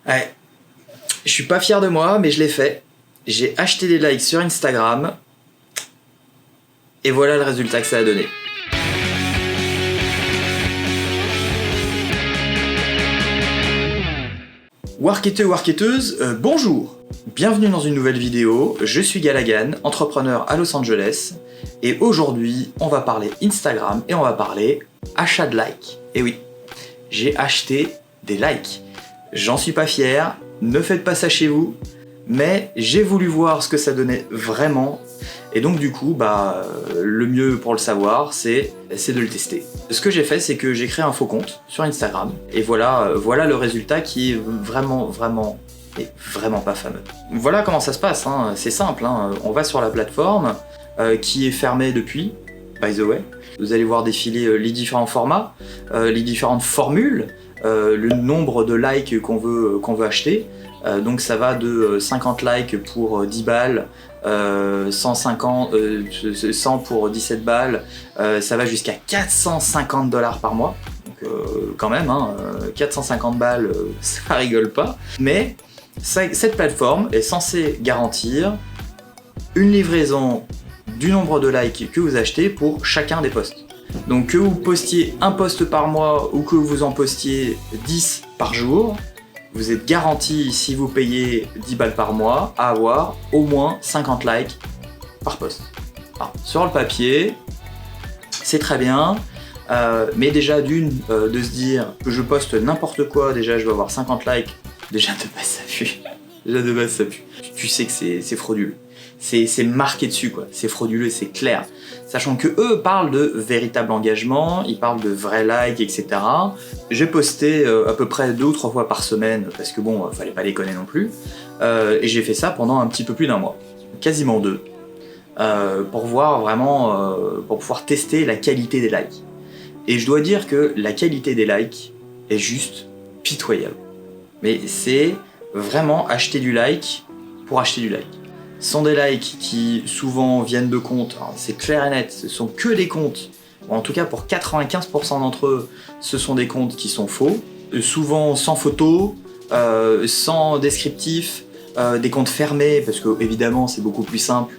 Ouais, je suis pas fier de moi, mais je l'ai fait. J'ai acheté des likes sur Instagram, et voilà le résultat que ça a donné. Warketeux, warketeuses, bonjour! Bienvenue dans une nouvelle vidéo, je suis Galagan, entrepreneur à Los Angeles, et aujourd'hui on va parler Instagram et on va parler achat de likes. Et oui, j'ai acheté des likes. J'en suis pas fier, ne faites pas ça chez vous, mais j'ai voulu voir ce que ça donnait vraiment, et donc du coup, le mieux pour le savoir, c'est de le tester. Ce que j'ai fait, c'est que j'ai créé un faux compte sur Instagram, et voilà le résultat qui est vraiment pas fameux. Voilà comment ça se passe, hein. C'est simple, hein. On va sur la plateforme, qui est fermée depuis, by the way. Vous allez voir défiler les différents formats, les différentes formules, le nombre de likes qu'on veut acheter. Donc ça va de 50 likes pour 10 balles, 100 pour 17 balles, ça va jusqu'à 450 $ par mois. Donc quand même, hein, 450 balles, ça rigole pas. Mais cette plateforme est censée garantir une livraison du nombre de likes que vous achetez pour chacun des posts. Donc que vous postiez un post par mois ou que vous en postiez 10 par jour, vous êtes garanti, si vous payez 10 balles par mois, à avoir au moins 50 likes par post. Alors, sur le papier, c'est très bien, mais déjà de se dire que je poste n'importe quoi, déjà je vais avoir 50 likes, déjà de base ça pue. Déjà de base ça pue. Tu sais que c'est frauduleux. C'est marqué dessus, quoi. C'est frauduleux, c'est clair. Sachant que eux parlent de véritable engagement, ils parlent de vrais likes, etc. J'ai posté à peu près 2 ou 3 fois par semaine, parce que bon, fallait pas déconner non plus. Et j'ai fait ça pendant un petit peu plus d'1 mois. Quasiment 2. Pour voir vraiment, pour pouvoir tester la qualité des likes. Et je dois dire que la qualité des likes est juste pitoyable. Mais c'est vraiment acheter du like pour acheter du like. Ce sont des likes qui souvent viennent de comptes, c'est clair et net, ce sont que des comptes, en tout cas pour 95% d'entre eux, ce sont des comptes qui sont faux, souvent sans photo, sans descriptif, des comptes fermés, parce que évidemment c'est beaucoup plus simple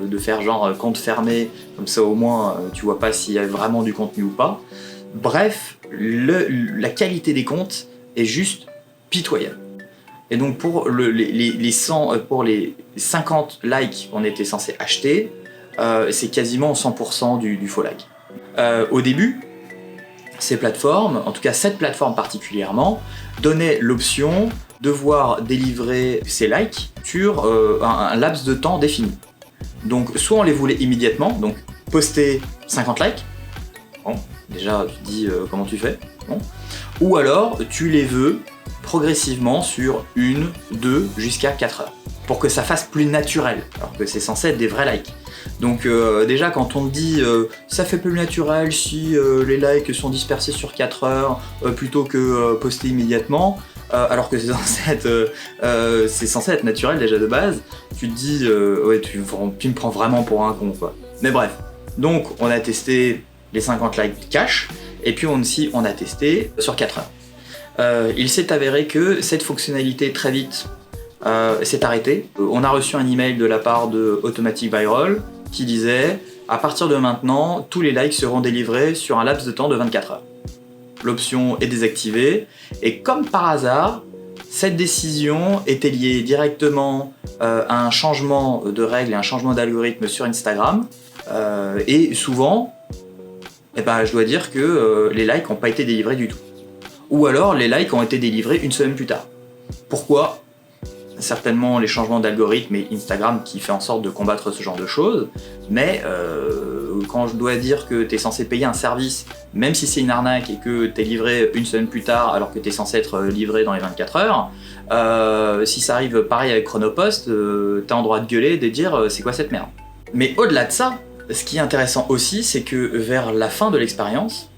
de faire genre compte fermé, comme ça au moins tu vois pas s'il y a vraiment du contenu ou pas. Bref, la qualité des comptes est juste pitoyable. Et donc pour les 50 likes qu'on était censé acheter, c'est quasiment 100% du faux like. Au début, ces plateformes, en tout cas cette plateforme particulièrement, donnait l'option de voir délivrer ces likes sur un laps de temps défini. Donc soit on les voulait immédiatement, donc poster 50 likes, bon, déjà tu te dis comment tu fais, bon. Ou alors tu les veux progressivement sur 1, 2, jusqu'à 4 heures, pour que ça fasse plus naturel, alors que c'est censé être des vrais likes. Donc déjà quand on te dit ça fait plus naturel si les likes sont dispersés sur 4 heures plutôt que postés immédiatement, alors que c'est censé être naturel déjà de base, tu te dis ouais tu me prends vraiment pour un con, quoi. Mais bref, donc on a testé les 50 likes cash, et puis aussi on a testé sur 4 heures. Il s'est avéré que cette fonctionnalité très vite s'est arrêtée. On a reçu un email de la part de Automatic Viral qui disait « À partir de maintenant, tous les likes seront délivrés sur un laps de temps de 24 heures. » L'option est désactivée, et comme par hasard, cette décision était liée directement à un changement de règles et un changement d'algorithme sur Instagram, et souvent, je dois dire que les likes n'ont pas été délivrés du tout. Ou alors les likes ont été délivrés une semaine plus tard. Pourquoi ? Certainement les changements d'algorithme et Instagram qui fait en sorte de combattre ce genre de choses, mais quand je dois dire que tu es censé payer un service, même si c'est une arnaque et que tu es livré une semaine plus tard alors que tu es censé être livré dans les 24 heures, si ça arrive pareil avec Chronopost, tu as en droit de gueuler et de dire c'est quoi cette merde. Mais au-delà de ça, ce qui est intéressant aussi, c'est que vers la fin de l'expérience,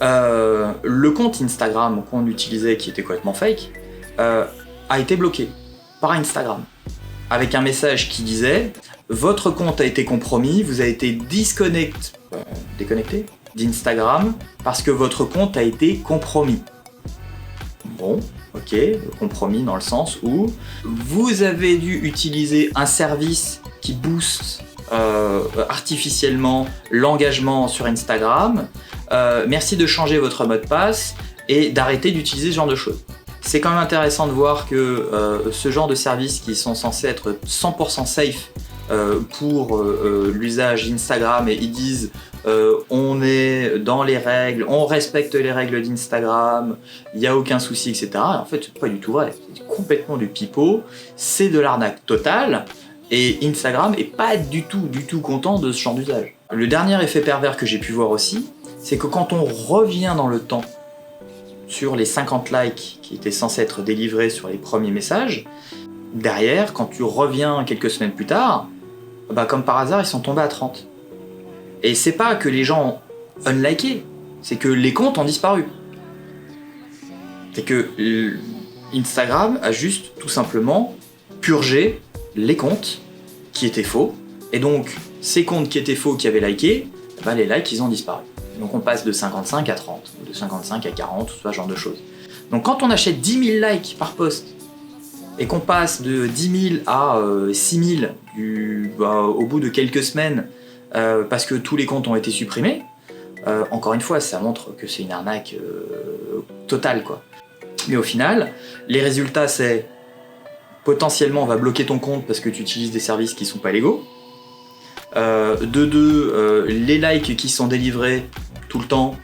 le compte Instagram qu'on utilisait, qui était complètement fake, a été bloqué par Instagram, avec un message qui disait « Votre compte a été compromis, vous avez été déconnecté d'Instagram parce que votre compte a été compromis. » Bon, ok, compromis dans le sens où vous avez dû utiliser un service qui booste artificiellement l'engagement sur Instagram. Merci de changer votre mot de passe et d'arrêter d'utiliser ce genre de choses. C'est quand même intéressant de voir que ce genre de services qui sont censés être 100% safe pour l'usage Instagram, et ils disent on est dans les règles, on respecte les règles d'Instagram, il n'y a aucun souci, etc. Et en fait, c'est pas du tout vrai, c'est complètement du pipeau, c'est de l'arnaque totale, et Instagram est pas du tout content de ce genre d'usage. Le dernier effet pervers que j'ai pu voir aussi, c'est que quand on revient dans le temps sur les 50 likes qui étaient censés être délivrés sur les premiers messages, derrière, quand tu reviens quelques semaines plus tard, bah comme par hasard, ils sont tombés à 30. Et c'est pas que les gens ont unliké, c'est que les comptes ont disparu. C'est que Instagram a juste tout simplement purgé les comptes qui étaient faux, et donc ces comptes qui étaient faux, qui avaient liké, bah les likes ils ont disparu. Donc on passe de 55 à 30, de 55 à 40, ce genre de choses. Donc quand on achète 10 000 likes par post, et qu'on passe de 10 000 à 6 000 au bout de quelques semaines, parce que tous les comptes ont été supprimés, encore une fois, ça montre que c'est une arnaque totale, quoi. Mais au final, les résultats, c'est potentiellement on va bloquer ton compte parce que tu utilises des services qui sont pas légaux. Les likes qui sont délivrés tout le temps,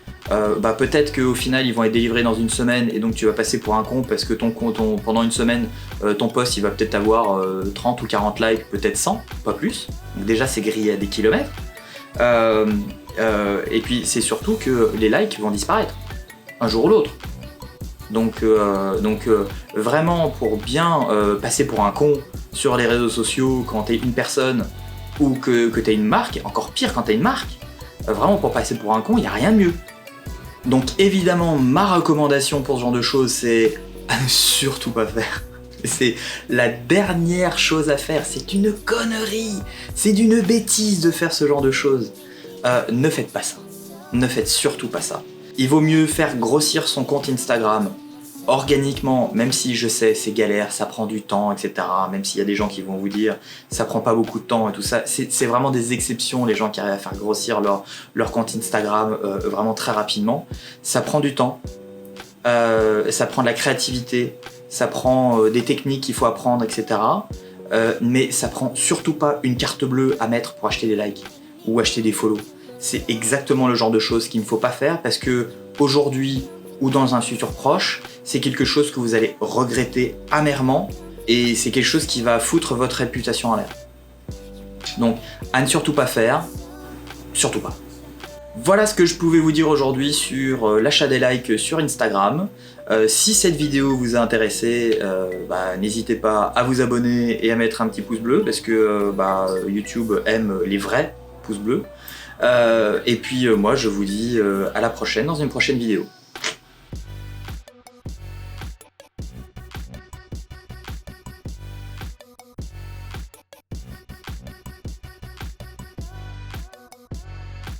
peut-être qu'au final ils vont être délivrés dans une semaine et donc tu vas passer pour un con parce que pendant une semaine ton post il va peut-être avoir 30 ou 40 likes, peut-être 100, pas plus. Donc déjà c'est grillé à des kilomètres. Et puis c'est surtout que les likes vont disparaître un jour ou l'autre. Donc vraiment pour bien passer pour un con sur les réseaux sociaux quand t'es une personne ou que t'es une marque, encore pire quand t'es une marque, vraiment pour passer pour un con, il n'y a rien de mieux. Donc évidemment, ma recommandation pour ce genre de choses, c'est à ne surtout pas faire. C'est la dernière chose à faire, c'est une connerie, c'est d'une bêtise de faire ce genre de choses. Ne faites pas ça, ne faites surtout pas ça. Il vaut mieux faire grossir son compte Instagram organiquement, même si je sais c'est galère, ça prend du temps, etc. Même s'il y a des gens qui vont vous dire ça prend pas beaucoup de temps et tout ça, c'est vraiment des exceptions les gens qui arrivent à faire grossir leur compte Instagram vraiment très rapidement. Ça prend du temps, ça prend de la créativité, ça prend des techniques qu'il faut apprendre, etc. Mais ça prend surtout pas une carte bleue à mettre pour acheter des likes ou acheter des follow. C'est exactement le genre de choses qu'il ne faut pas faire parce que aujourd'hui ou dans un futur proche, c'est quelque chose que vous allez regretter amèrement et c'est quelque chose qui va foutre votre réputation en l'air. Donc, à ne surtout pas faire, surtout pas. Voilà ce que je pouvais vous dire aujourd'hui sur l'achat des likes sur Instagram. Si cette vidéo vous a intéressé, n'hésitez pas à vous abonner et à mettre un petit pouce bleu parce que YouTube aime les vrais pouces bleus. Et puis moi je vous dis à la prochaine dans une prochaine vidéo.